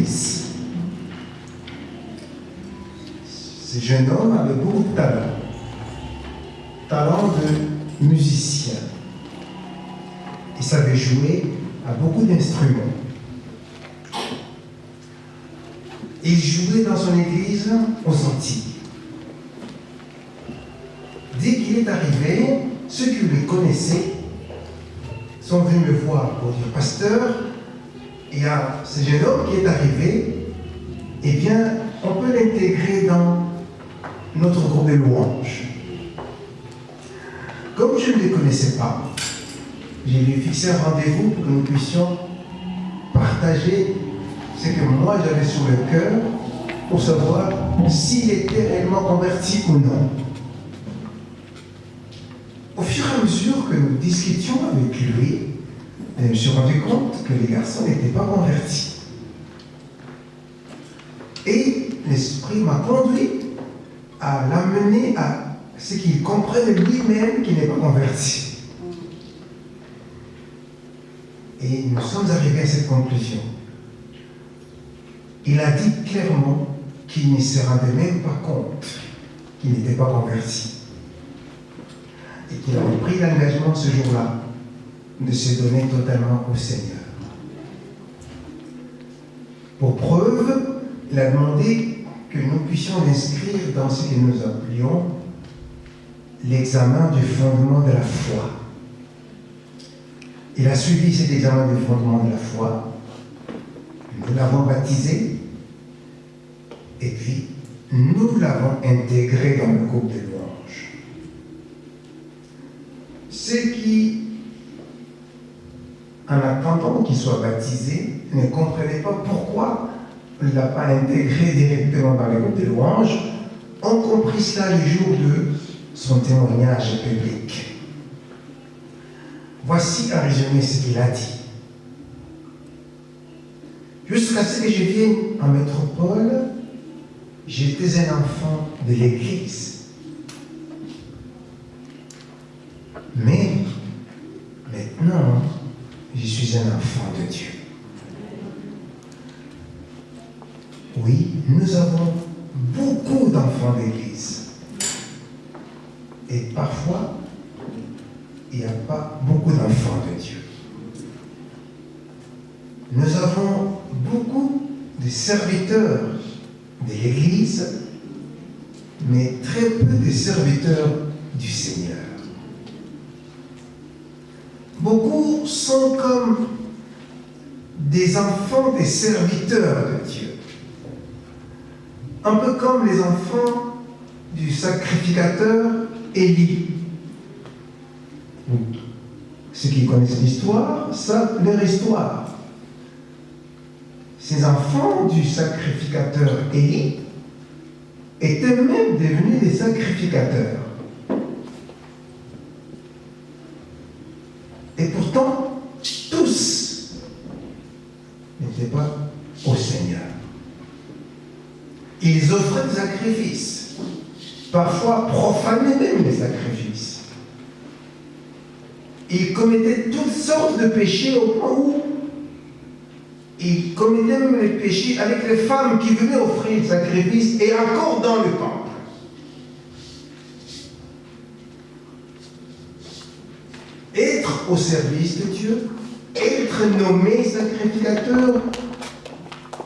fils. Ce jeune homme avait beaucoup de talent. Talent de musicien. Il savait jouer à beaucoup d'instruments. Il jouait dans son église aux Antilles. Dès qu'il est arrivé, ceux qui le connaissaient sont venus me voir pour dire, pasteur, il y a ce jeune homme qui est arrivé, eh bien, on peut l'intégrer dans notre groupe de louanges. Comme je ne les connaissais pas, j'ai lui fixé un rendez-vous pour que nous puissions partager ce que moi j'avais sur le cœur pour savoir s'il était réellement converti ou non. Au fur et à mesure que nous discutions avec lui, je me suis rendu compte que les garçons n'étaient pas convertis. Et l'Esprit m'a conduit à l'amener à ce qu'il comprenne lui-même qu'il n'est pas converti. Et nous sommes arrivés à cette conclusion. Il a dit clairement qu'il ne se rendait même pas compte qu'il n'était pas converti. Et qu'il avait pris l'engagement ce jour-là de se donner totalement au Seigneur. Pour preuve, il a demandé que nous puissions l'inscrire dans ce que nous appelions l'examen du fondement de la foi. Il a suivi cet examen du fondement de la foi. Nous l'avons baptisé et puis nous l'avons intégré dans le groupe de louanges. Ceux qui, en attendant qu'il soit baptisé, ne comprenaient pas pourquoi il ne l'a pas intégré directement dans le groupe de louanges, ont compris cela le jour de son témoignage public. Voici un résumé ce qu'il a dit. Jusqu'à ce que je vienne en métropole, j'étais un enfant de l'Église. Mais maintenant, je suis un enfant de Dieu. Oui, nous avons beaucoup d'enfants d'Église. Et parfois, il n'y a pas beaucoup d'enfants de Dieu. Nous avons beaucoup de serviteurs de l'Église, mais très peu de serviteurs du Seigneur. Beaucoup sont comme des enfants des serviteurs de Dieu. Un peu comme les enfants du sacrificateur Élie. Ceux qui connaissent l'histoire savent leur histoire. Ces enfants du sacrificateur Élie étaient même devenus des sacrificateurs. Et pourtant, tous n'étaient pas au Seigneur. Ils offraient des sacrifices, parfois profanaient même les sacrifices. Ils commettaient toutes sortes de péchés au point où ils commettaient même les péchés avec les femmes qui venaient offrir le sacrifice et encore dans le temple. Être au service de Dieu, être nommé sacrificateur,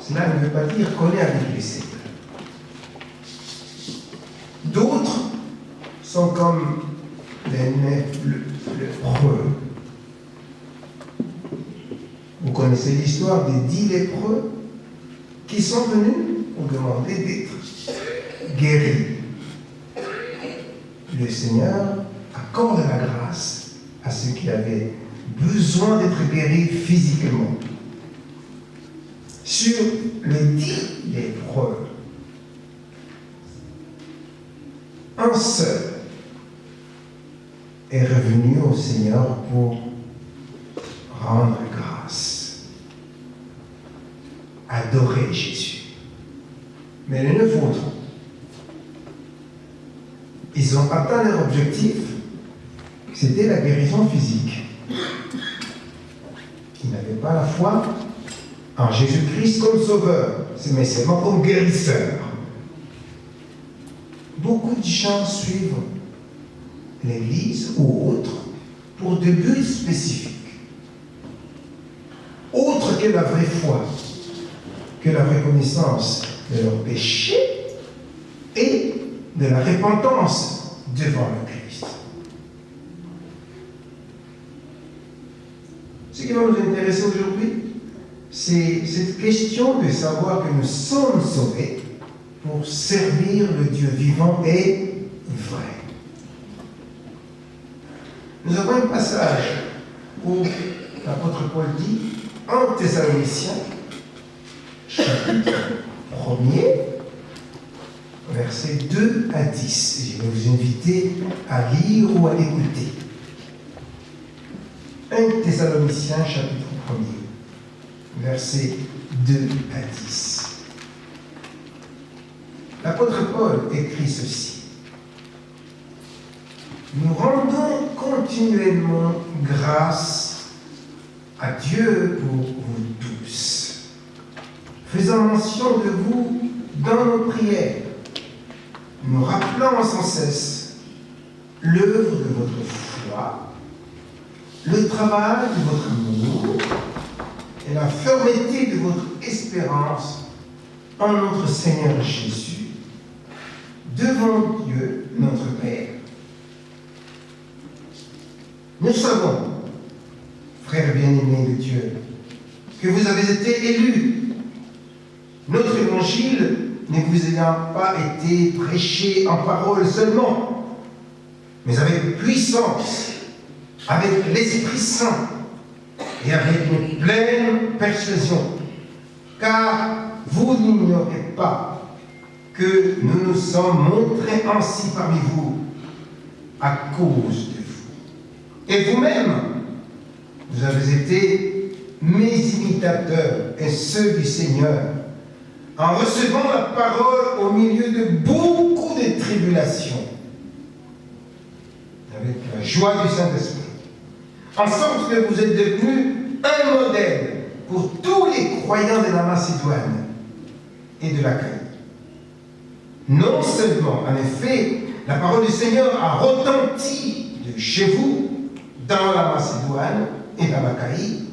cela ne veut pas dire qu'on est avec les Seigneurs. D'autres sont comme les lépreux. Vous connaissez l'histoire des 10 lépreux qui sont venus pour demander d'être guéris. Le Seigneur accorde la grâce à ceux qui avaient besoin d'être guéris physiquement. Sur les 10 lépreux, un seul est revenu au Seigneur pour rendre grâce, adorer Jésus. Mais les 9 autres, ils ont atteint leur objectif, c'était la guérison physique. Ils n'avaient pas la foi en Jésus-Christ comme sauveur, mais seulement comme guérisseur. Beaucoup de gens suivent l'Église ou autres pour des buts spécifiques, autres que la vraie foi, que la reconnaissance de leurs péchés et de la repentance devant le Christ. Ce qui va nous intéresser aujourd'hui, c'est cette question de savoir que nous sommes sauvés pour servir le Dieu vivant et vrai. Nous avons un passage où l'apôtre Paul dit, en Thessaloniciens, chapitre 1er, versets 2 à 10. Je vais vous inviter à lire ou à écouter. 1 Thessaloniciens, chapitre 1er, versets 2 à 10. L'apôtre Paul écrit ceci. Nous rendons continuellement grâce à Dieu pour vous tous, faisant mention de vous dans nos prières, nous rappelant sans cesse l'œuvre de votre foi, le travail de votre amour et la fermeté de votre espérance en notre Seigneur Jésus, devant Dieu, notre Père. Nous savons, frères bien-aimés de Dieu, que vous avez été élus. Notre évangile ne vous ayant pas été prêché en parole seulement, mais avec puissance, avec l'Esprit Saint et avec une pleine persuasion. Car vous n'ignorez pas que nous nous sommes montrés ainsi parmi vous à cause de vous. Et vous-même, vous avez été mes imitateurs et ceux du Seigneur, en recevant la parole au milieu de beaucoup de tribulations, avec la joie du Saint-Esprit, en sorte que vous êtes devenus un modèle pour tous les croyants de la Macédoine et de l'Achaïe. Non seulement, en effet, la parole du Seigneur a retenti de chez vous, dans la Macédoine et dans l'Achaïe,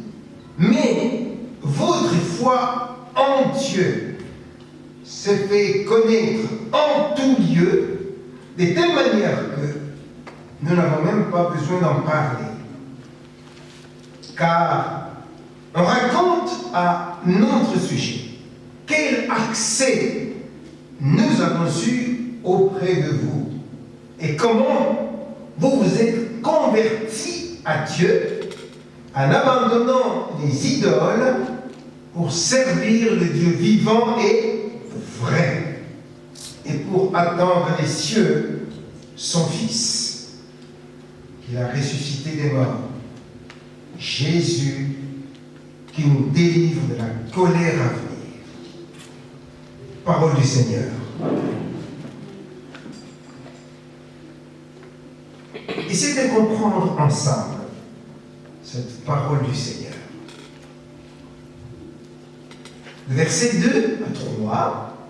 mais votre foi en Dieu s'est fait connaître en tout lieu, de telle manière que nous n'avons même pas besoin d'en parler. Car on raconte à notre sujet quel accès nous avons eu auprès de vous et comment vous vous êtes convertis à Dieu en abandonnant les idoles pour servir le Dieu vivant et vrai et pour attendre les cieux son Fils qu'il a ressuscité des morts, Jésus qui nous délivre de la colère à venir. Parole du Seigneur. Essayez de comprendre ensemble cette parole du Seigneur. Le verset 2 à 3,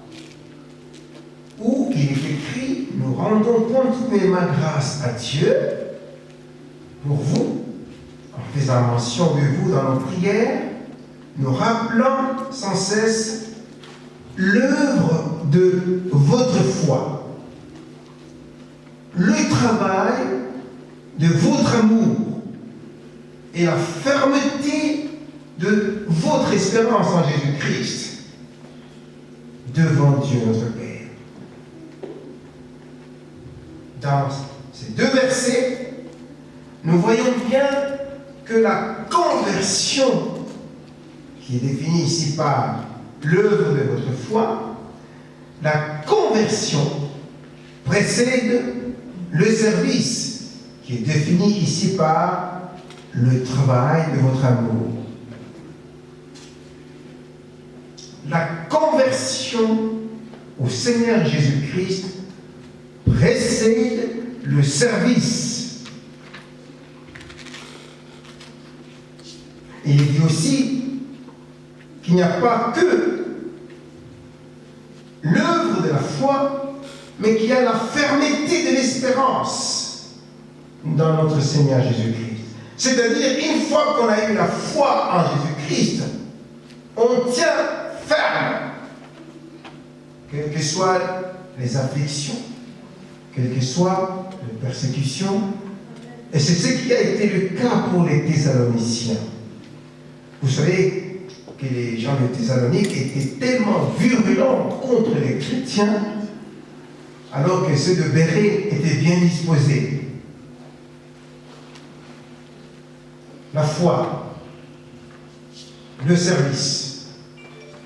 où il est écrit « Nous rendons continuellement grâce à Dieu pour vous, en faisant mention de vous dans nos prières, nous rappelant sans cesse l'œuvre de votre foi, le travail de votre amour et la fermeté de votre espérance en Jésus-Christ devant Dieu notre Père. » Dans ces deux versets, nous voyons bien que la conversion, qui est définie ici par l'œuvre de votre foi, la conversion précède le service, qui est défini ici par le travail de votre amour. La conversion au Seigneur Jésus-Christ précède le service. Et il dit aussi que qu'il n'y a pas que l'œuvre de la foi, mais qu'il y a la fermeté de l'espérance dans notre Seigneur Jésus-Christ. C'est-à-dire, une fois qu'on a eu la foi en Jésus-Christ, on tient ferme, quelles que soient les afflictions, quelles que soient les persécutions. Et c'est ce qui a été le cas pour les Thessaloniciens. Vous savez que les gens de Thessalonique étaient tellement virulents contre les chrétiens, alors que ceux de Bérée étaient bien disposés. La foi, le service,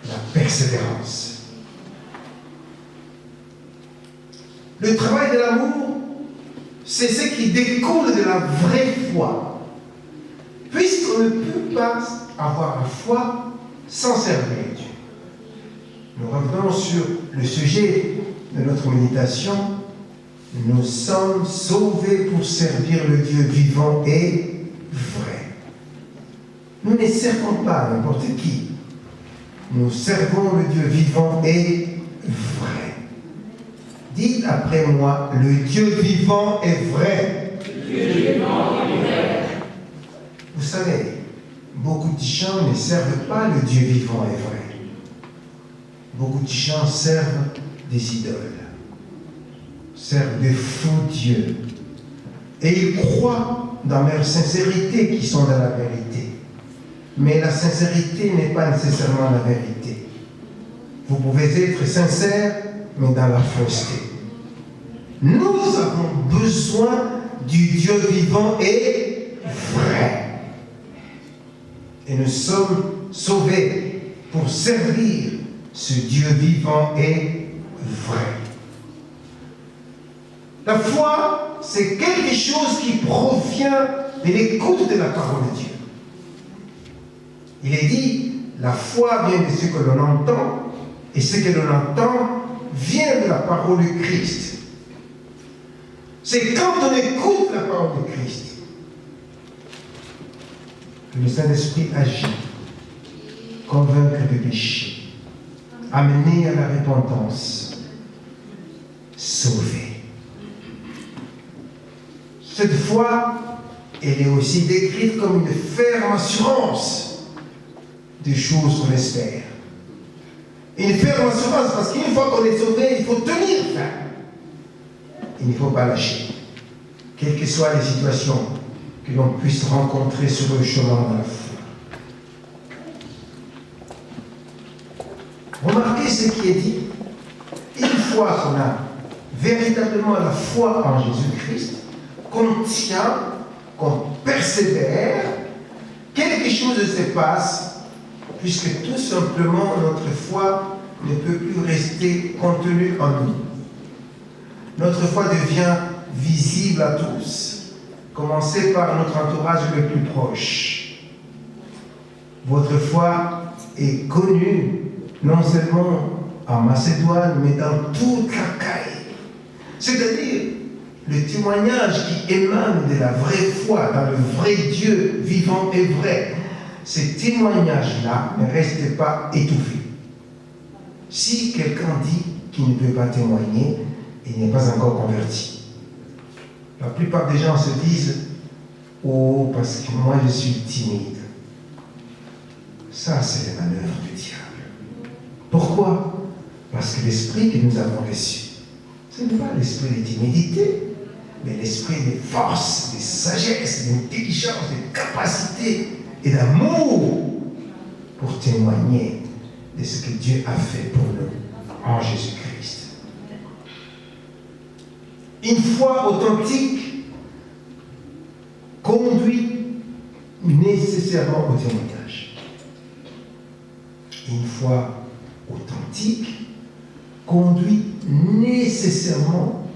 la persévérance. Le travail de l'amour, c'est ce qui découle de la vraie foi. Puisqu'on ne peut pas avoir la foi sans servir Dieu. Nous revenons sur le sujet de notre méditation. Nous sommes sauvés pour servir le Dieu vivant et vrai. Nous ne servons pas n'importe qui. Nous servons le Dieu vivant et vrai. Dites après moi, le Dieu vivant est vrai. Le Dieu vivant est vrai. Vous savez, beaucoup de gens ne servent pas le Dieu vivant et vrai. Beaucoup de gens servent des idoles, servent des faux dieux. Et ils croient dans leur sincérité qu'ils sont dans la vérité. Mais la sincérité n'est pas nécessairement la vérité. Vous pouvez être sincère, mais dans la fausseté. Nous avons besoin du Dieu vivant et vrai. Et nous sommes sauvés pour servir ce Dieu vivant et vrai. La foi, c'est quelque chose qui provient de l'écoute de la parole de Dieu. Il est dit, la foi vient de ce que l'on entend, et ce que l'on entend vient de la parole du Christ. C'est quand on écoute la parole de Christ que le Saint-Esprit agit, convaincre du péché, amener à la repentance, sauver. Cette foi, elle est aussi décrite comme une ferme assurance des choses qu'on espère. Une ferme assurance parce qu'une fois qu'on est sauvé, il faut tenir ferme. Il ne faut pas lâcher. Quelles que soient les situations que l'on puisse rencontrer sur le chemin de la foi. Remarquez ce qui est dit. Une fois qu'on a véritablement la foi en Jésus-Christ, qu'on tient, qu'on persévère, quelque chose se passe, puisque tout simplement notre foi ne peut plus rester contenue en nous. Notre foi devient visible à tous. Commencez par notre entourage le plus proche. Votre foi est connue non seulement en Macédoine, mais dans toute la caille. C'est-à-dire le témoignage qui émane de la vraie foi dans le vrai Dieu vivant et vrai. Ces témoignages-là ne restent pas étouffés. Si quelqu'un dit qu'il ne peut pas témoigner, il n'est pas encore converti. La plupart des gens se disent « Oh, parce que moi je suis timide ». Ça, c'est les manœuvres du diable. Pourquoi? Parce que l'esprit que nous avons reçu, ce n'est pas l'esprit de timidité, mais l'esprit de force, de sagesse, d'intelligence, de capacité et d'amour pour témoigner de ce que Dieu a fait pour nous en Jésus-Christ. Une foi authentique conduit nécessairement au témoignage. Une foi authentique conduit nécessairement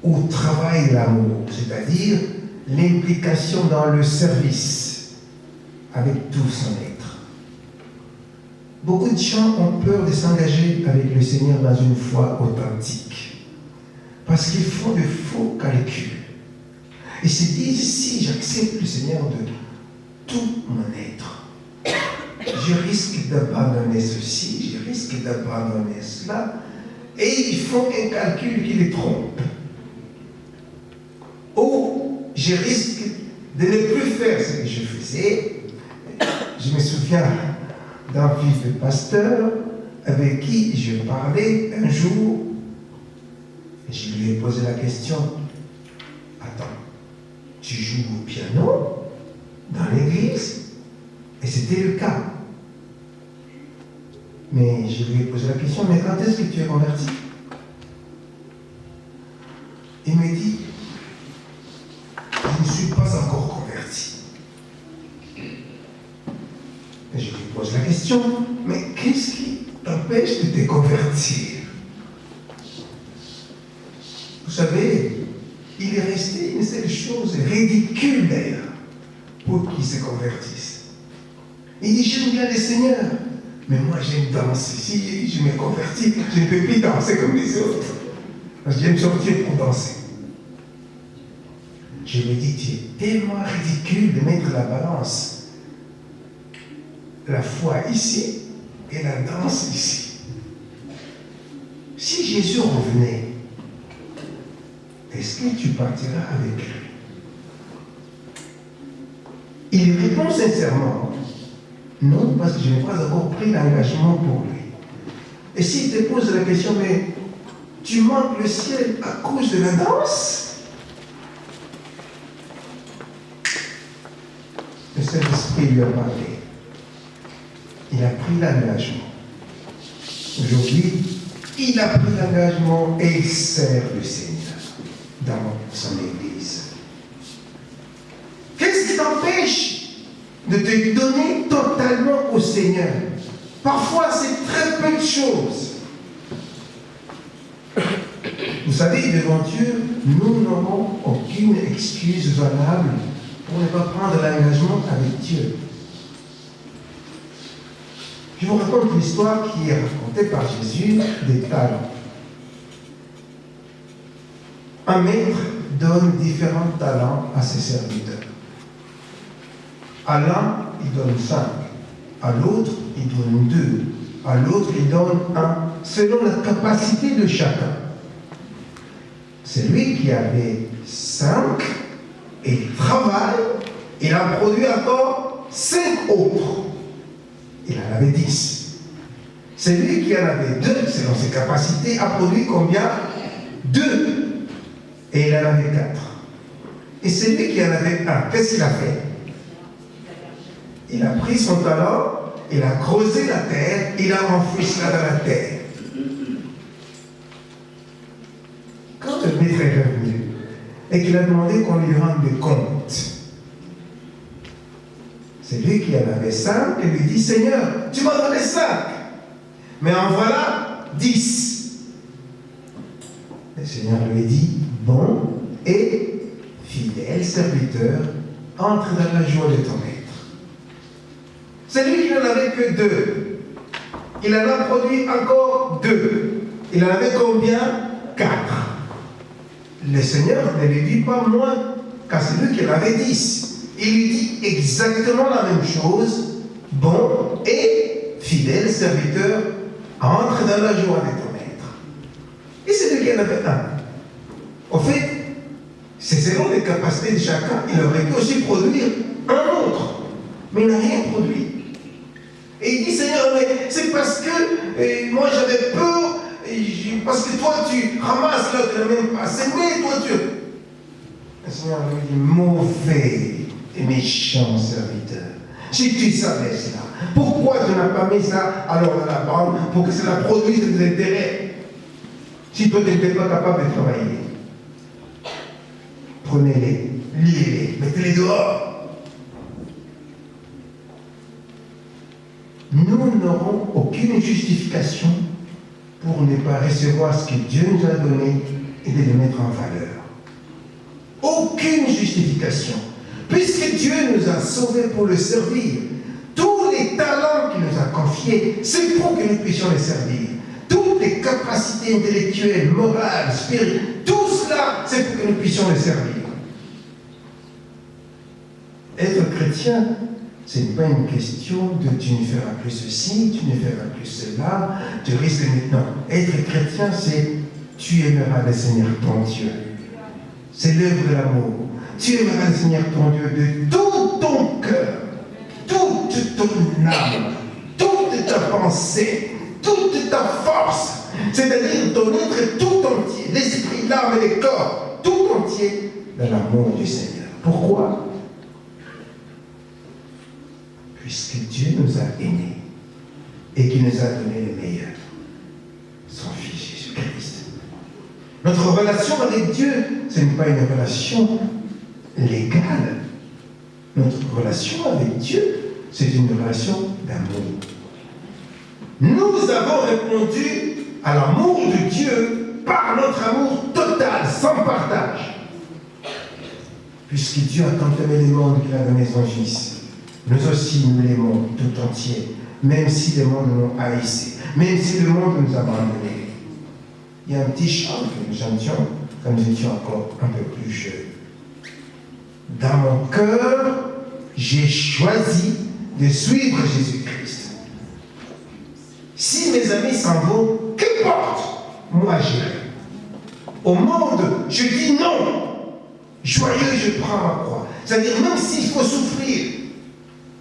au travail de l'amour, c'est-à-dire l'implication dans le service avec tout son être. Beaucoup de gens ont peur de s'engager avec le Seigneur dans une foi authentique parce qu'ils font de faux calculs et se disent si j'accepte le Seigneur de tout mon être, je risque d'abandonner ceci, je risque d'abandonner cela, et ils font un calcul qui les trompe. Ou je risque de ne plus faire ce que je faisais. Je me souviens d'un fils de pasteur avec qui je parlais un jour, et je lui ai posé la question, attends, tu joues au piano dans l'église? Et c'était le cas. Mais je lui ai posé la question, mais quand est-ce que tu es converti? Il me dit, je ne suis pas encore converti. Et je lui pose la question, mais qu'est-ce qui t'empêche de te convertir? Vous savez, il est resté une seule chose, ridicule d'ailleurs, pour qu'il se convertisse. Il dit, j'aime bien le Seigneur, mais moi j'aime danser. Si je me convertis, je ne peux plus danser comme les autres. Parce que j'aime sortir pour danser. Je lui ai dit, tu es tellement ridicule de mettre la balance, la foi ici et la danse ici. Si Jésus revenait, est-ce que tu partiras avec lui? Il répond sincèrement, non, parce que je n'ai pas encore pris l'engagement pour lui. Et s'il te pose la question, mais tu manques le ciel à cause de la danse? Le Saint-Esprit lui a parlé. Il a pris l'engagement. Aujourd'hui, il a pris l'engagement et il sert le Seigneur dans son Église. Qu'est-ce qui t'empêche de te donner totalement au Seigneur? Parfois, c'est très peu de choses. Vous savez, devant Dieu, nous n'aurons aucune excuse valable pour ne pas prendre l'engagement avec Dieu. Je vous raconte l'histoire qui est racontée par Jésus des talents. Un maître donne différents talents à ses serviteurs. À l'un, il donne 5. À l'autre, il donne 2. À l'autre, il donne 1, selon la capacité de chacun. Celui qui avait 5, et il travaille, il a produit encore 5 autres. Il en avait 10. Celui qui en avait 2, selon ses capacités, a produit combien? 2. Et il en avait 4. Et celui qui en avait 1, qu'est-ce qu'il a fait? Il a pris son talent, il a creusé la terre, il a enfoui cela dans la terre. Quand le maître est revenu et qu'il a demandé qu'on lui rende des comptes, c'est lui qui en avait 5 et lui dit, Seigneur, tu m'as donné 5, mais en voilà 10. Le Seigneur lui dit, bon et fidèle serviteur, entre dans la joie de ton maître. C'est lui qui n'en avait que 2. Il en a produit encore 2. Il en avait combien? 4. Le Seigneur ne lui dit pas moins qu'à celui qui en avait 10. Il lui dit exactement la même chose. Bon et fidèle serviteur, entre dans la joie de ton maître. Et c'est lui qui en avait 1. En fait, c'est selon les capacités de chacun. Il aurait pu aussi produire un autre. Mais il n'a rien produit. Et il dit, Seigneur, mais c'est parce que moi j'avais peur, parce que toi tu ramasses là, tu n'as même pas semé, toi tu... Le Seigneur lui dit, mauvais et méchant serviteur, si tu savais cela, pourquoi tu n'as pas mis ça alors dans la bande pour que cela produise des intérêts? Si toi tu n'étais pas capable de travailler, prenez-les, liez-les, mettez-les dehors. Nous n'aurons aucune justification pour ne pas recevoir ce que Dieu nous a donné et de le mettre en valeur. Aucune justification. Puisque Dieu nous a sauvés pour le servir, tous les talents qu'il nous a confiés, c'est pour que nous puissions les servir. Toutes les capacités intellectuelles, morales, spirituelles, tout cela, c'est pour que nous puissions les servir. Être chrétien, Ce n'est pas une question de tu ne feras plus ceci, tu ne feras plus cela, tu risques maintenant. Être chrétien, c'est tu aimeras le Seigneur ton Dieu. C'est l'œuvre de l'amour. Tu aimeras le Seigneur ton Dieu de tout ton cœur, toute ton âme, toute ta pensée, toute ta force. C'est-à-dire ton être tout entier, l'esprit, l'âme et le corps, tout entier dans l'amour du Seigneur. Pourquoi? Puisque Dieu nous a aimés et qu'il nous a donné le meilleur, son Fils Jésus-Christ. Notre relation avec Dieu, ce n'est pas une relation légale. Notre relation avec Dieu, c'est une relation d'amour. Nous avons répondu à l'amour de Dieu par notre amour total, sans partage. Puisque Dieu a tant aimé le monde qu'il a donné son Fils, nous aussi nous l'aimons tout entier, même si le monde nous haïssait, même si le monde nous a abandonnés. Il y a un petit chant que nous chantions quand nous étions encore un peu plus jeunes. Dans mon cœur, j'ai choisi de suivre Jésus-Christ. Si mes amis s'en vont, qu'importe, moi j'irai. Au monde, je dis non. Joyeux, je prends ma croix. C'est-à-dire, même s'il faut souffrir,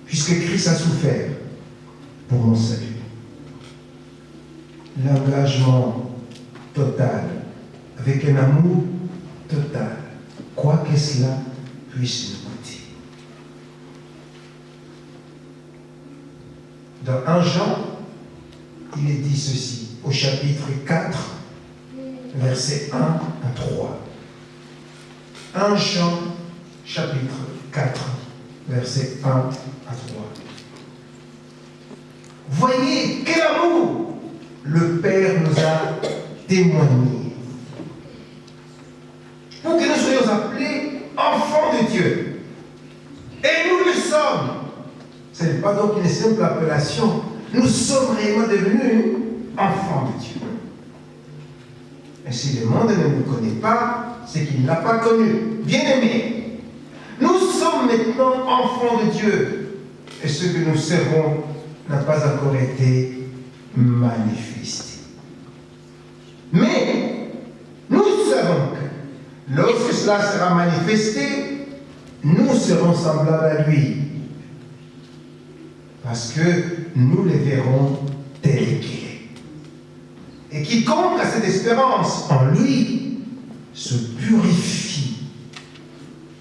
puisque Christ a souffert pour mon salut. L'engagement total, avec un amour total, quoi que cela puisse nous coûter. Dans 1 Jean, il est dit ceci, au chapitre 4, versets 1 à 3. 1 Jean, chapitre 4, versets 1 à 3. Voyez quel amour le Père nous a témoigné. Pour que nous soyons appelés enfants de Dieu. Et nous le sommes. Ce n'est pas donc une simple appellation. Nous sommes réellement devenus enfants de Dieu. Et si le monde ne nous connaît pas, c'est qu'il ne l'a pas connu. Bien-aimés, nous sommes maintenant enfants de Dieu. Et ce que nous serons n'a pas encore été manifesté. Mais nous savons que lorsque cela sera manifesté, nous serons semblables à lui. Parce que nous le verrons tel qu'il est. Et quiconque a cette espérance en lui se purifie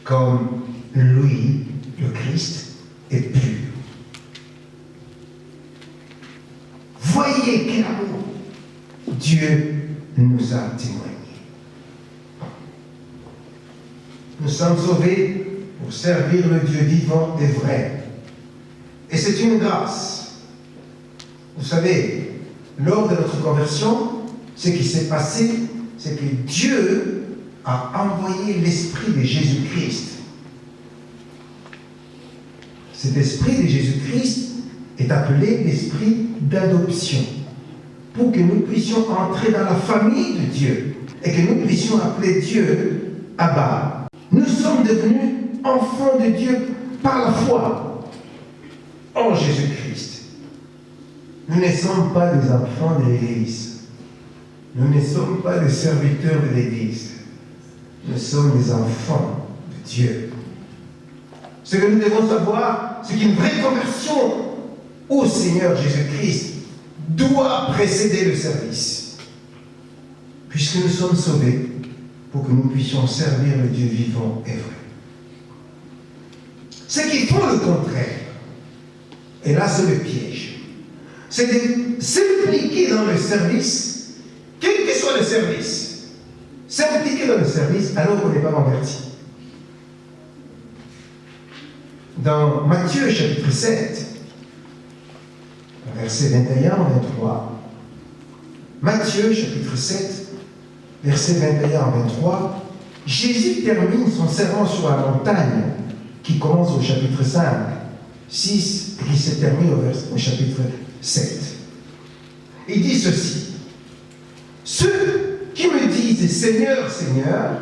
comme lui, le Christ, est pur. Voyez quel amour Dieu nous a témoigné. Nous sommes sauvés pour servir le Dieu vivant et vrai. Et c'est une grâce. Vous savez, lors de notre conversion, ce qui s'est passé, c'est que Dieu a envoyé l'Esprit de Jésus-Christ. Cet Esprit de Jésus-Christ est appelé l'Esprit d'adoption, pour que nous puissions entrer dans la famille de Dieu et que nous puissions appeler Dieu Abba. Nous sommes devenus enfants de Dieu par la foi en Jésus-Christ. Nous ne sommes pas des enfants de l'Église. Nous ne sommes pas des serviteurs de l'Église. Nous sommes des enfants de Dieu. Ce que nous devons savoir, c'est qu'une vraie conversion au Seigneur Jésus-Christ doit précéder le service. Puisque nous sommes sauvés pour que nous puissions servir le Dieu vivant et vrai. Ceux qui font le contraire, et là c'est le piège, c'est de s'impliquer dans le service, quel que soit le service, s'impliquer dans le service alors qu'on n'est pas converti. Dans Matthieu chapitre 7, versets 21 à 23, Matthieu chapitre 7, versets 21 à 23, Jésus termine son sermon sur la montagne qui commence au chapitre 5, 6 et qui se termine au chapitre 7. Il dit ceci: ceux qui me disent Seigneur, Seigneur,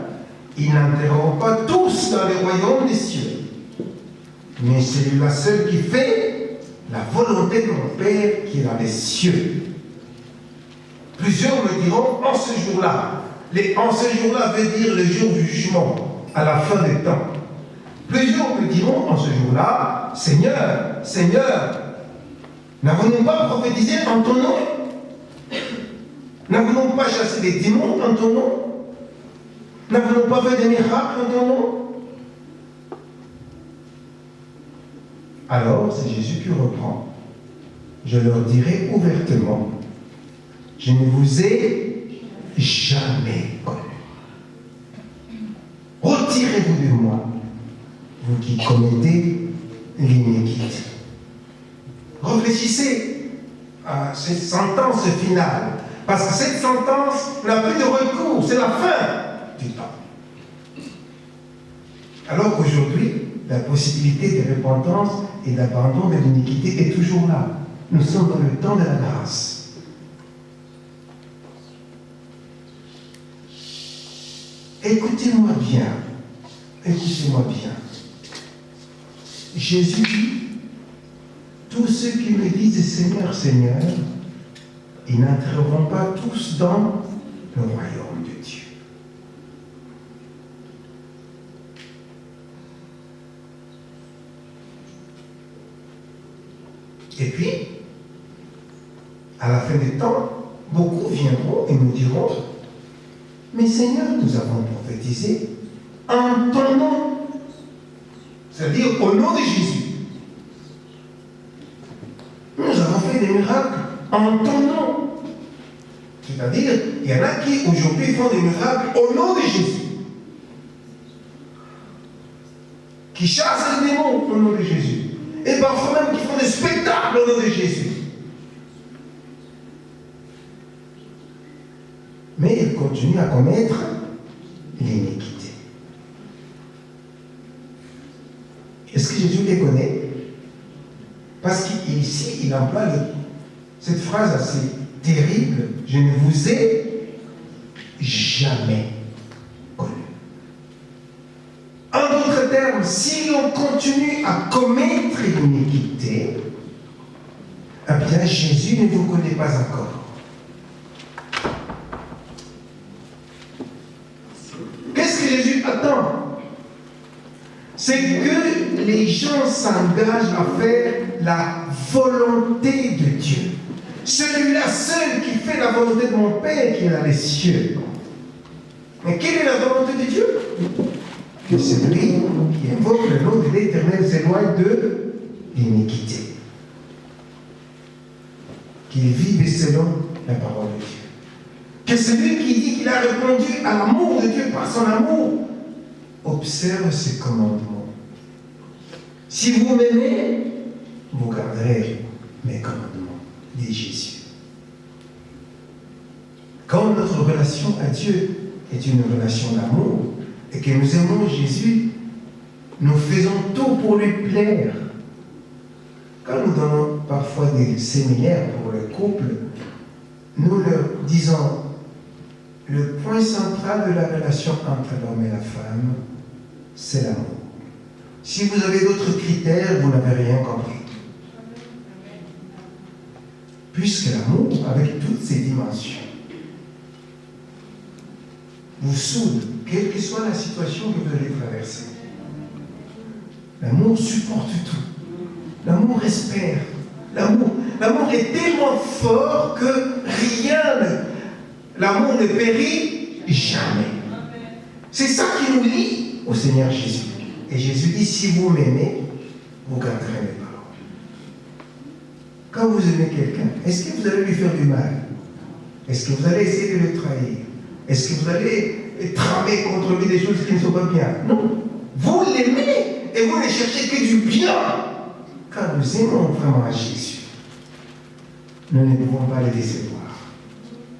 ils n'entreront pas tous dans le royaume des cieux, mais celui-là seul qui fait la volonté de mon Père qui est dans les cieux. Plusieurs me diront en ce jour-là. En ce jour-là veut dire le jour du jugement, à la fin des temps. Plusieurs me diront en ce jour-là, Seigneur, Seigneur, n'avons-nous pas prophétisé en ton nom? N'avons-nous pas chassé des démons en ton nom? N'avons-nous pas fait des miracles en ton nom? Alors, c'est Jésus qui reprend. Je leur dirai ouvertement, je ne vous ai jamais connu. Retirez-vous de moi, vous qui commettez l'iniquité. Réfléchissez à cette sentence finale, parce que cette sentence n'a plus de recours, c'est la fin du temps. Alors qu'aujourd'hui, la possibilité de repentance et d'abandon de l'iniquité est toujours là. Nous sommes dans le temps de la grâce. Écoutez-moi bien. Écoutez-moi bien. Jésus dit, tous ceux qui me disent Seigneur, Seigneur, ils n'entreront pas tous dans le royaume de Dieu. Et puis, à la fin des temps, beaucoup viendront et me diront, mais Seigneur, nous avons prophétisé en ton nom. C'est-à-dire au nom de Jésus. Nous avons fait des miracles en ton nom. C'est-à-dire, il y en a qui aujourd'hui font des miracles au nom de Jésus. Qui chassent les démons au nom de Jésus. Et parfois même qui font des spectacles au nom de Jésus. Mais ils continuent à commettre l'iniquité. Est-ce que Jésus les connaît? Parce qu'ici, il emploie cette phrase assez terrible, je ne vous ai jamais connu. En d'autres termes, si on continue à commettre l'iniquité, eh bien Jésus ne vous connaît pas encore. Qu'est-ce que Jésus attend? C'est que les gens s'engagent à faire la volonté de Dieu. Celui-là seul qui fait la volonté de mon Père qui est dans les cieux. Mais quelle est la volonté de Dieu? Que celui qui invoque le nom de l'Éternel s'éloigne de l'iniquité. Qu'il vive selon la parole de Dieu. Que celui qui dit qu'il a répondu à l'amour de Dieu par son amour observe ses commandements. Si vous m'aimez, vous garderez mes commandements, dit Jésus. Quand notre relation à Dieu est une relation d'amour et que nous aimons Jésus, nous faisons tout pour lui plaire. Quand nous donnons parfois des séminaires pour le couple, nous leur disons le point central de la relation entre l'homme et la femme, c'est l'amour. Si vous avez d'autres critères, vous n'avez rien compris. Puisque l'amour, avec toutes ses dimensions, vous soude, quelle que soit la situation que vous allez traverser. L'amour supporte tout. L'amour espère. L'amour est tellement fort que l'amour ne périt jamais. C'est ça qui nous lie au Seigneur Jésus. Et Jésus dit, si vous m'aimez, vous garderez mes paroles. Quand vous aimez quelqu'un, est-ce que vous allez lui faire du mal? Est-ce que vous allez essayer de le trahir? Est-ce que vous allez tramer contre lui des choses qui ne sont pas bien? Non. Vous l'aimez et vous ne cherchez que du bien. Quand nous aimons vraiment à Jésus, nous ne pouvons pas le décevoir.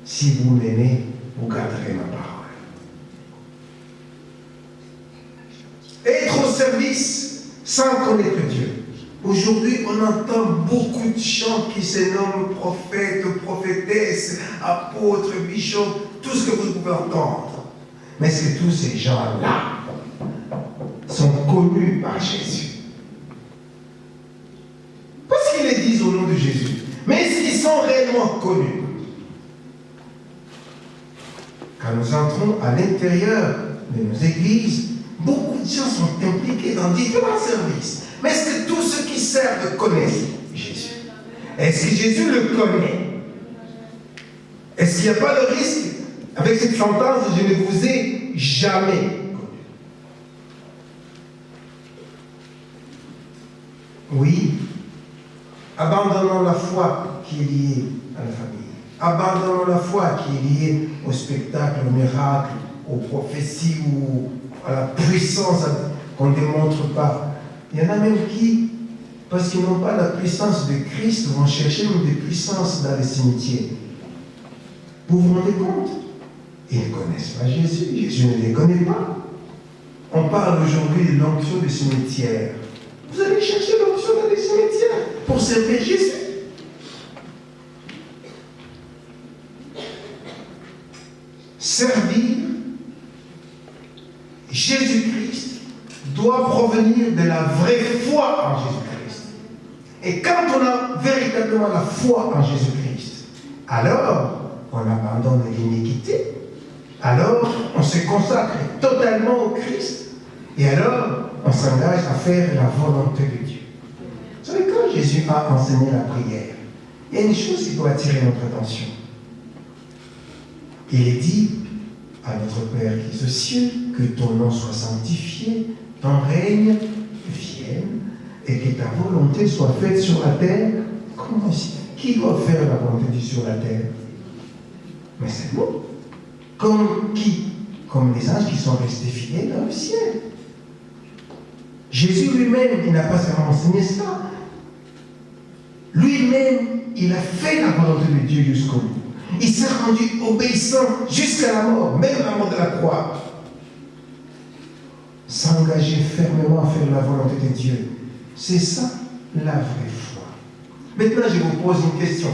Si vous m'aimez, vous garderez ma parole. Être au service sans connaître Dieu. Aujourd'hui, on entend beaucoup de gens qui se nomment prophètes, prophétesses, apôtres, bishops, tout ce que vous pouvez entendre. Mais est-ce que tous ces gens-là sont connus par Jésus? réellement connu. Quand nous entrons à l'intérieur de nos églises, beaucoup de gens sont impliqués dans différents services. Mais est-ce que tous ceux qui servent connaissent Jésus? Est-ce que Jésus le connaît? Est-ce qu'il n'y a pas le risque, avec cette sentence, je ne vous ai jamais connu? Oui, abandonnons la foi qui est liée à la famille. Abandonnons la foi qui est liée au spectacle, au miracle, aux prophéties ou à la puissance qu'on ne démontre pas. Il y en a même qui, parce qu'ils n'ont pas la puissance de Christ, vont chercher même des puissances dans les cimetières. Vous vous rendez compte? Ils ne connaissent pas Jésus. Jésus ne les connaît pas. On parle aujourd'hui de l'onction du cimetière. Vous allez chercher l'onction dans les cimetières pour servir Jésus. Servir Jésus-Christ doit provenir de la vraie foi en Jésus-Christ. Et quand on a véritablement la foi en Jésus-Christ, alors on abandonne l'iniquité, alors on se consacre totalement au Christ, et alors on s'engage à faire la volonté de Dieu. Vous savez, quand Jésus a enseigné la prière, il y a une chose qui doit attirer notre attention. Il est dit à notre Père qui est aux cieux, que ton nom soit sanctifié, ton règne vienne, et que ta volonté soit faite sur la terre. Comment ici? Qui doit faire la volonté de Dieu sur la terre? Mais c'est nous. Comme qui? Comme les anges qui sont restés fidèles dans le ciel. Jésus lui-même, il n'a pas seulement enseigné ça. Lui-même, il a fait la volonté de Dieu jusqu'au bout. Il s'est rendu obéissant jusqu'à la mort, même à la mort de la croix. S'engager fermement à faire la volonté de Dieu. C'est ça, la vraie foi. Maintenant, je vous pose une question.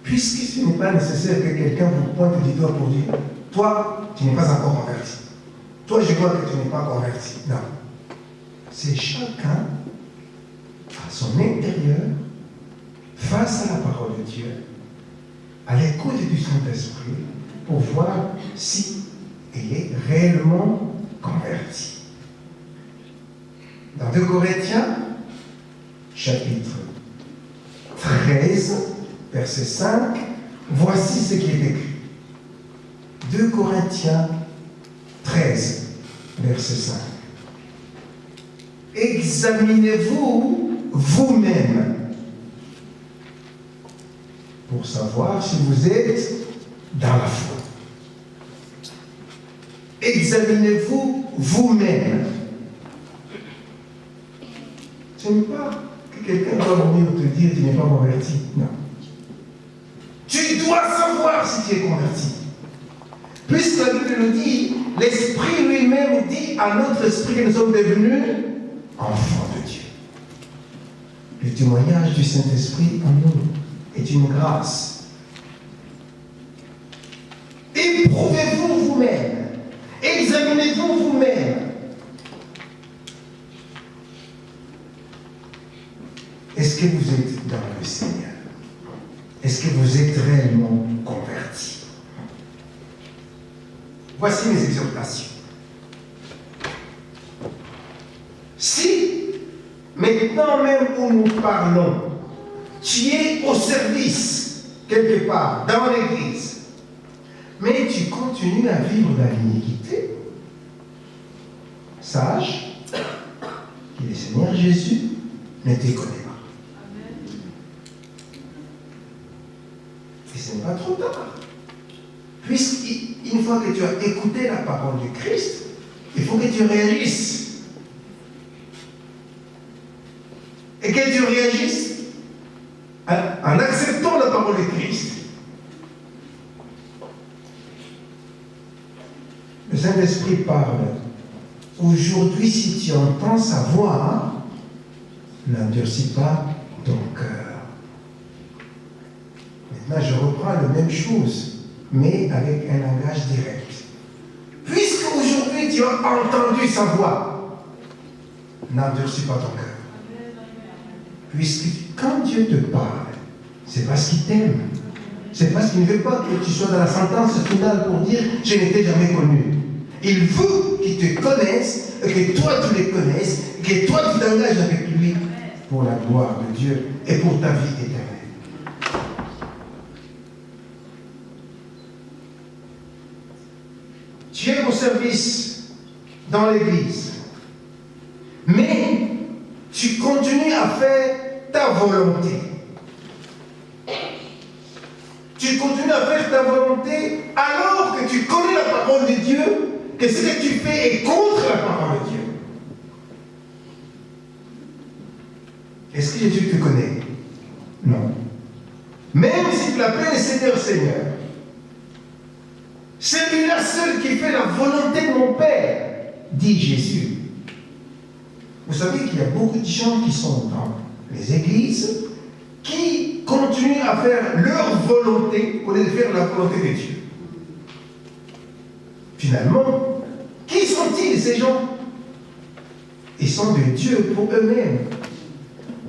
Puisque ce n'est pas nécessaire que quelqu'un vous pointe du doigt pour dire « Toi, tu n'es pas encore converti. Toi, je vois que tu n'es pas converti. » Non. C'est chacun, à son intérieur, face à la parole de Dieu, à l'écoute du Saint-Esprit, pour voir si il est réellement converti. Dans 2 Corinthiens, chapitre 13, verset 5, voici ce qui est écrit. 2 Corinthiens 13, verset 5. Examinez-vous vous-même pour savoir si vous êtes dans la foi. Examinez-vous vous-même. Ce n'est pas que quelqu'un doit venir te dire tu n'es pas converti. Non. Tu dois savoir si tu es converti. Puisque la Bible nous dit, l'Esprit lui-même dit à notre esprit que nous sommes devenus enfants de Dieu. Le témoignage du Saint-Esprit en nous est une grâce. Éprouvez-vous vous-même. Examinez-vous vous-même. Est-ce que vous êtes dans le Seigneur? Est-ce que vous êtes réellement convertis? Voici mes exhortations. Si, maintenant même où nous parlons, tu es au service, quelque part, dans l'église, mais tu continues à vivre dans l'iniquité, sache que le Seigneur Jésus ne te connaît pas. Et ce n'est pas trop tard. Puisqu'une fois que tu as écouté la parole du Christ, il faut que tu réagisses. Et que tu réagisses en acceptant la parole de Christ. Le Saint-Esprit parle. Aujourd'hui, si tu entends sa voix, n'endurcis pas ton cœur. Maintenant, je reprends la même chose, mais avec un langage direct. Puisque aujourd'hui tu as entendu sa voix, n'endurcis pas ton cœur. Puisque quand Dieu te parle, c'est parce qu'il t'aime. C'est parce qu'il ne veut pas que tu sois dans la sentence finale pour dire « je n'étais jamais connu ». Il veut qu'il te connaisse, que toi tu les connaisses, que toi tu t'engages avec lui pour la gloire de Dieu et pour ta vie éternelle. Tu es au service dans l'église, mais tu continues à faire ta volonté. Tu continues à faire ta volonté alors que tu connais la parole de Dieu, que ce que tu fais est contre la parole de Dieu. Est-ce que Jésus te connaît? Non. Même si tu l'appelles Seigneur, Seigneur, c'est lui-là seul qui fait la volonté de mon Père, dit Jésus. Vous savez qu'il y a beaucoup de gens qui sont dans les églises qui continuent à faire leur volonté au lieu de faire la volonté de Dieu. Finalement, qui sont-ils ces gens? Ils sont de Dieu pour eux-mêmes.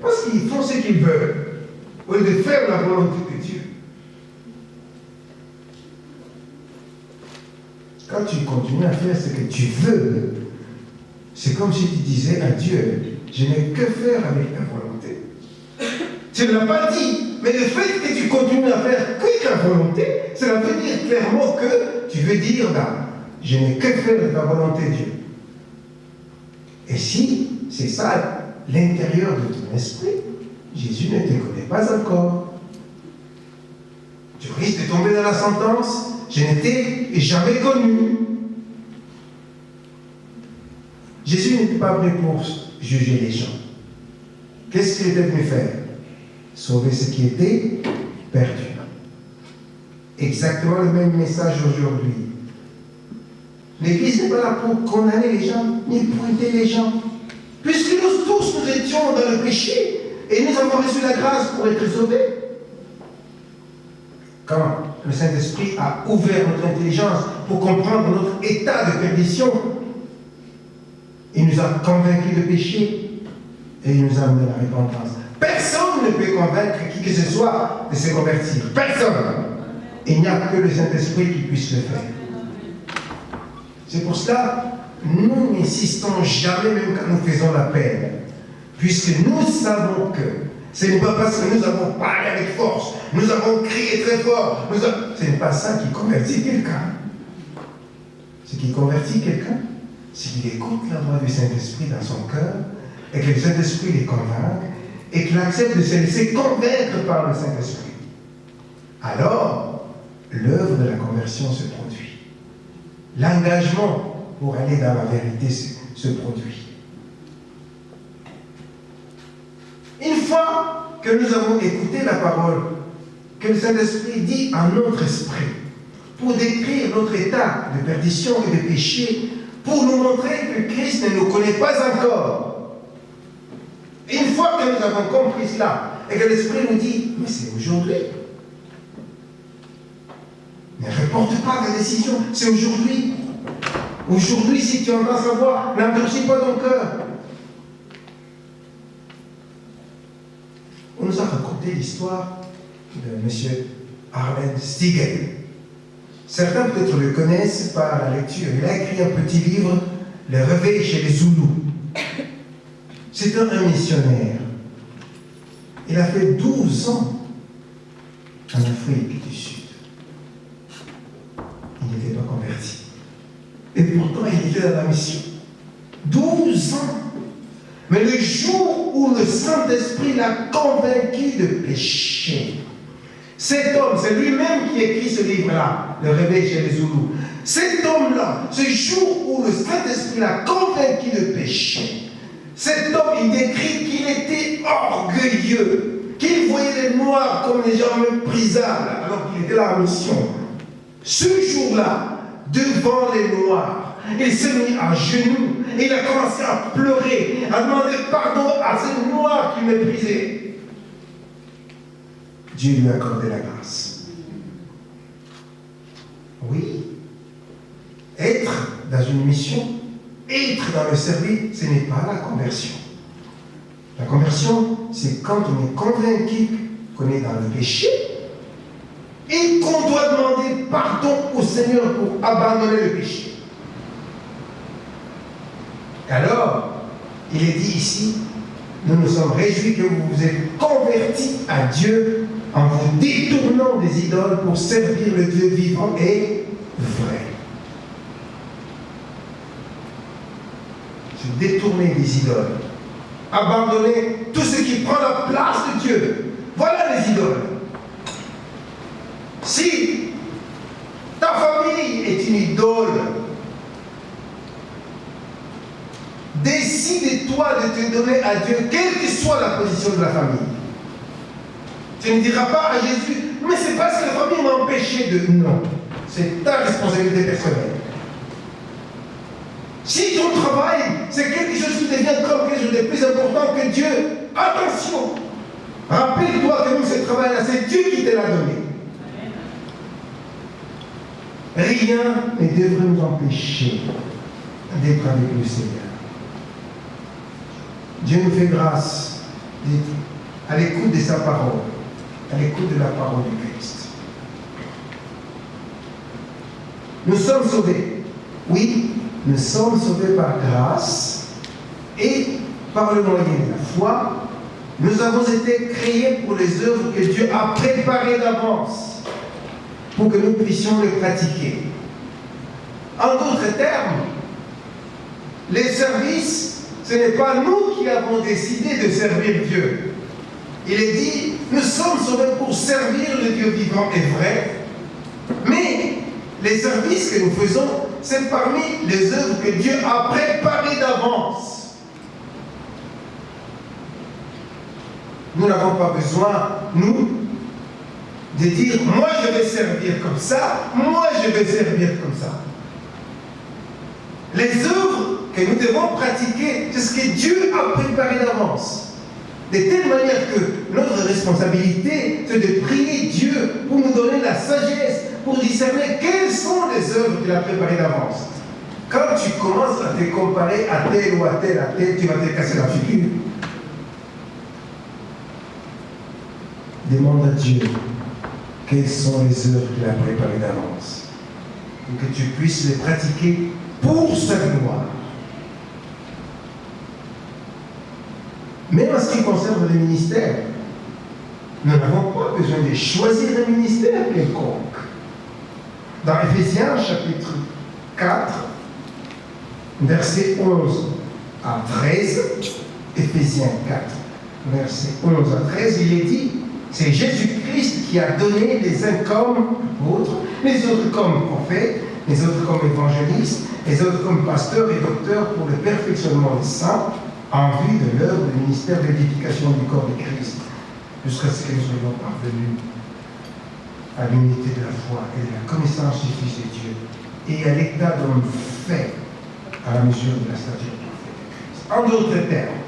Parce qu'ils font ce qu'ils veulent au lieu de faire la volonté de Dieu. Quand tu continues à faire ce que tu veux, c'est comme si tu disais à Dieu, je n'ai que faire avec ta volonté. Tu ne l'as pas dit, mais le fait que tu continues à faire que ta volonté, cela veut dire clairement que tu veux dire, je n'ai que faire de ta volonté, Dieu. Et si c'est ça l'intérieur de ton esprit, Jésus ne te connaît pas encore. Tu risques de tomber dans la sentence, je n'étais jamais connu. Jésus n'était pas venu pour juger les gens. Qu'est-ce qu'il était venu faire? Sauver ce qui était perdu. Exactement le même message aujourd'hui. L'Église n'est pas là pour condamner les gens, ni pointer les gens. Puisque nous tous, nous étions dans le péché, et nous avons reçu la grâce pour être sauvés. Quand le Saint-Esprit a ouvert notre intelligence pour comprendre notre état de perdition, il nous a convaincus de péché et il nous a amené à la repentance. Personne ne peut convaincre qui que ce soit de se convertir. Personne. Il n'y a que le Saint-Esprit qui puisse le faire. C'est pour cela, nous n'insistons jamais, même quand nous faisons la peine, puisque nous savons que ce n'est pas parce que nous avons parlé avec force, nous avons crié très fort, ce n'est pas ça qui convertit quelqu'un. Ce qui convertit quelqu'un, c'est qu'il écoute la voix du Saint-Esprit dans son cœur, et que le Saint-Esprit les convainc, et qu'il accepte de se laisser convaincre par le Saint-Esprit. Alors, l'œuvre de la conversion se produit. L'engagement pour aller dans la vérité se produit. Une fois que nous avons écouté la parole que le Saint-Esprit dit à notre esprit, pour décrire notre état de perdition et de péché, pour nous montrer que Christ ne nous connaît pas encore. Une fois que nous avons compris cela, et que l'Esprit nous dit, mais c'est aujourd'hui. Ne reporte pas ta décision, c'est aujourd'hui. Aujourd'hui, si tu entends sa voix, n'endurcis pas ton cœur. On nous a raconté l'histoire de M. Arlen Stiegel. Certains peut-être le connaissent par la lecture. Il a écrit un petit livre, Le réveil chez les Zoulous. C'est un missionnaire. Il a fait 12 ans en Afrique du Sud. Il n'était pas converti. Et pourtant, il était dans la mission. 12 ans. Mais le jour où le Saint-Esprit l'a convaincu de péché, cet homme, c'est lui-même qui écrit ce livre-là, Le réveil chez les Zoulous. Cet homme-là, ce jour où le Saint-Esprit l'a convaincu de péché, cet homme, il décrit qu'il était orgueilleux, qu'il voyait les Noirs comme des gens méprisables, alors qu'il était dans la mission. Ce jour-là, devant les Noirs, il s'est mis à genoux et il a commencé à pleurer, à demander pardon à ces Noirs qu'il méprisait. Dieu lui a accordé la grâce. Oui, être dans une mission, être dans le service, ce n'est pas la conversion. La conversion, c'est quand on est convaincu qu'on est dans le péché et qu'on doit demander pardon au Seigneur pour abandonner le péché. Alors, il est dit ici, nous nous sommes réjouis que vous vous êtes convertis à Dieu en vous détournant des idoles pour servir le Dieu vivant et vrai. Se détourner des idoles. Abandonner tout ce qui prend la place de Dieu. Voilà les idoles. Si ta famille est une idole, décide-toi de te donner à Dieu, quelle que soit la position de la famille. Tu ne diras pas à Jésus, mais c'est parce que la famille m'a empêché de... Non, c'est ta responsabilité personnelle. Si ton travail, c'est quelque chose qui devient comme quelque chose de plus important que Dieu, attention, rappelle-toi que même ce travail-là, c'est Dieu qui te l'a donné. Rien ne devrait nous empêcher d'être avec le Seigneur. Dieu nous fait grâce d'être à l'écoute de sa parole, à l'écoute de la parole du Christ. Nous sommes sauvés. Oui, nous sommes sauvés par grâce et par le moyen de la foi. Nous avons été créés pour les œuvres que Dieu a préparées d'avance pour que nous puissions les pratiquer. En d'autres termes, les services, ce n'est pas nous qui avons décidé de servir Dieu. Il est dit, nous sommes sauvés pour servir le Dieu vivant et vrai, mais les services que nous faisons, c'est parmi les œuvres que Dieu a préparées d'avance. Nous n'avons pas besoin, nous, de dire, moi je vais servir comme ça, moi je vais servir comme ça. Les œuvres que nous devons pratiquer, c'est ce que Dieu a préparé d'avance. De telle manière que notre responsabilité, c'est de prier Dieu pour nous donner la sagesse, pour discerner quelles sont les œuvres qu'il a préparées d'avance. Quand tu commences à te comparer à tel ou à tel, tu vas te casser la figure. Demande à Dieu quelles sont les œuvres qu'il a préparées d'avance, pour que tu puisses les pratiquer pour sa gloire. Même en ce qui concerne le ministère, nous n'avons pas besoin de choisir un ministère quelconque. Dans Éphésiens chapitre 4, versets 11 à 13, Éphésiens 4, versets 11 à 13, il est dit, c'est Jésus-Christ qui a donné les uns comme apôtres, les autres comme prophètes, les autres comme évangélistes, les autres comme pasteurs et docteurs pour le perfectionnement des saints, en vue de l'œuvre du ministère d'édification du corps de Christ, jusqu'à ce que nous soyons parvenus à l'unité de la foi et de la connaissance du Fils de Dieu, et à l'état d'homme fait à la mesure de la stature parfaite de Christ. En d'autres termes,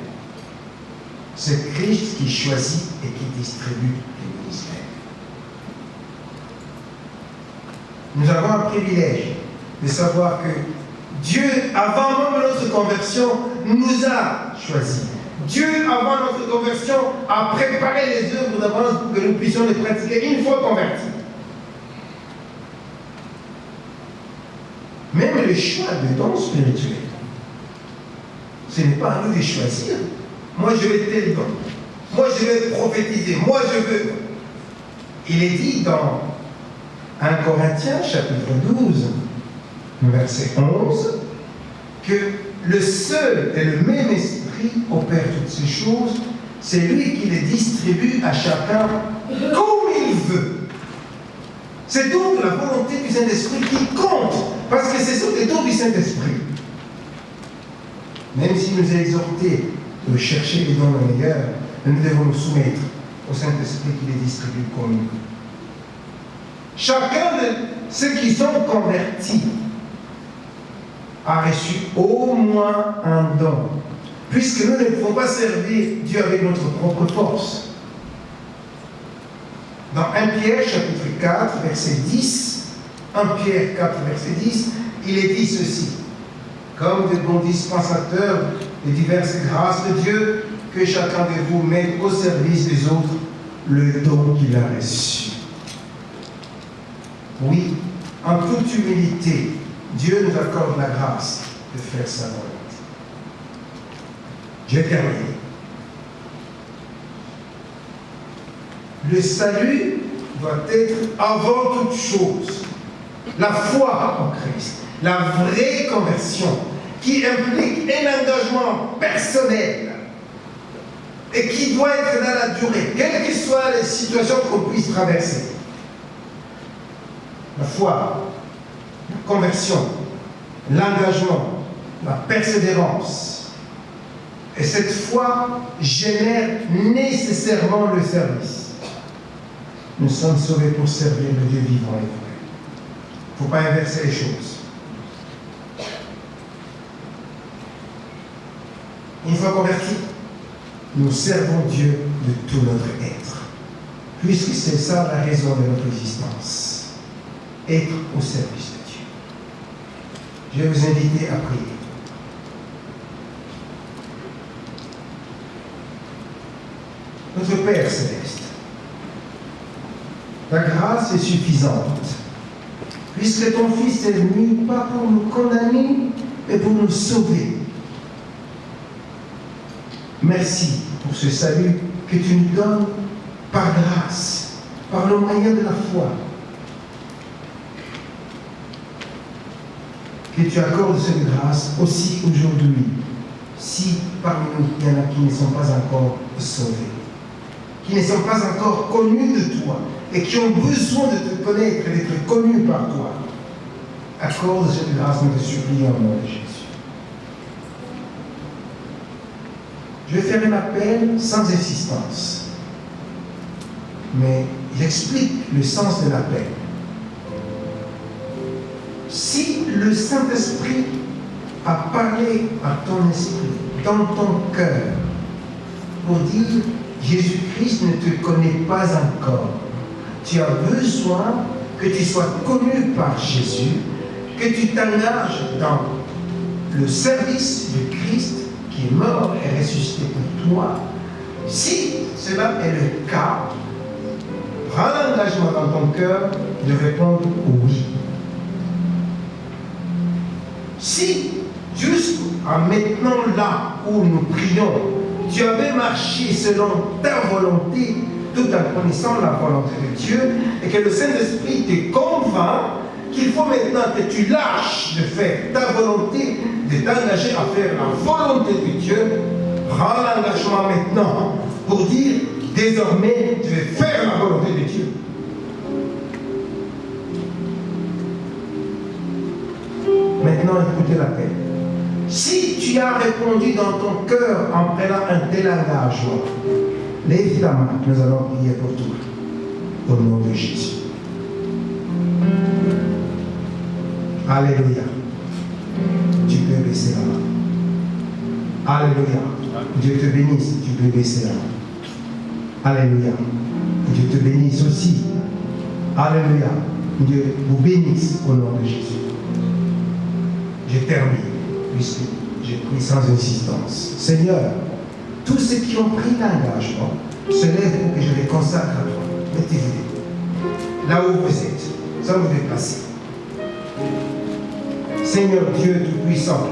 c'est Christ qui choisit et qui distribue les ministères. Nous avons un privilège de savoir que Dieu, avant même notre conversion, nous a choisis. Dieu, avant notre conversion, a préparé les œuvres d'avance pour que nous puissions les pratiquer une fois convertis. Même le choix de dons spirituels, ce n'est pas à nous de choisir. Moi, je vais tel don. Moi, je vais prophétiser. Moi, je veux. Il est dit dans 1 Corinthiens, chapitre 12, verset 11, que le seul et le même esprit opère toutes ces choses, c'est lui qui les distribue à chacun comme il veut. C'est donc la volonté du Saint-Esprit qui compte, parce que ce sont les dons du Saint-Esprit. Même s'il nous a exhortés de chercher les dons les meilleurs, nous devons nous soumettre au Saint-Esprit qui les distribue comme nous. Chacun de ceux qui sont convertis a reçu au moins un don, puisque nous ne pouvons pas servir Dieu avec notre propre force. Dans 1 Pierre chapitre 4, verset 10, 1 Pierre 4, verset 10, il est dit ceci: comme de bons dispensateurs des diverses grâces de Dieu, que chacun de vous mette au service des autres le don qu'il a reçu. Oui, en toute humilité, Dieu nous accorde la grâce de faire sa volonté. J'ai terminé. Le salut doit être avant toute chose la foi en Christ, la vraie conversion qui implique un engagement personnel et qui doit être dans la durée, quelles que soient les situations qu'on puisse traverser. La foi, la conversion, l'engagement, la persévérance. Et cette foi génère nécessairement le service. Nous sommes sauvés pour servir le Dieu vivant et vrai. Il ne faut pas inverser les choses. Une fois convertis, nous servons Dieu de tout notre être. Puisque c'est ça la raison de notre existence. Être au service de Dieu. Je vais vous inviter à prier. Notre Père céleste, ta grâce est suffisante, puisque ton Fils est venu pas pour nous condamner, mais pour nous sauver. Merci pour ce salut que tu nous donnes par grâce, par le moyen de la foi. Que tu accordes cette grâce aussi aujourd'hui, si parmi nous il y en a qui ne sont pas encore sauvés, qui ne sont pas encore connus de toi et qui ont besoin de te connaître et d'être connus par toi. Accorde cette grâce, nous te supplions au nom de Jésus. Je vais faire un appel sans insistance, mais j'explique le sens de l'appel. Si le Saint-Esprit a parlé à ton esprit, dans ton cœur, pour dire Jésus-Christ ne te connaît pas encore, tu as besoin que tu sois connu par Jésus, que tu t'engages dans le service du Christ qui est mort et ressuscité pour toi. Si cela est le cas, prends l'engagement dans ton cœur de répondre oui. Si, jusqu'à maintenant là où nous prions, tu avais marché selon ta volonté, tout en connaissant la volonté de Dieu, et que le Saint-Esprit te convainc qu'il faut maintenant que tu lâches de faire ta volonté, de t'engager à faire la volonté de Dieu, prends l'engagement maintenant pour dire, désormais, je vais faire la volonté de Dieu. Maintenant, écoutez l'appel. Si tu as répondu dans ton cœur en prenant un tel engagement, lève ta main, nous allons prier pour toi. Au nom de Jésus. Alléluia. Tu peux baisser la main. Alléluia. Dieu te bénisse, tu peux baisser la main. Alléluia. Dieu te bénisse aussi. Alléluia. Dieu vous bénisse au nom de Jésus. Je termine, puisque j'ai pris sans insistance. Seigneur, tous ceux qui ont pris l'engagement se lèvent pour que je les consacre à toi. Mettez-vous là où vous êtes, sans vous déplacer. Seigneur Dieu Tout-Puissant,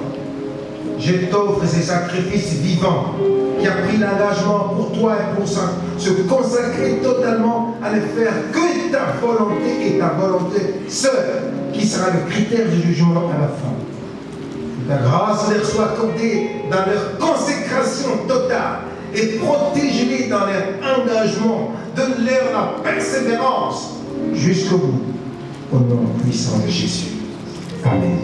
je t'offre ces sacrifices vivants qui a pris l'engagement pour toi et pour ça, se consacrer totalement à ne faire que ta volonté et ta volonté seule, qui sera le critère du jugement à la fin. Que ta grâce leur soit accordée dans leur consécration totale et protège-les dans leur engagement, donne-leur la persévérance jusqu'au bout, au nom puissant de Jésus. Amen.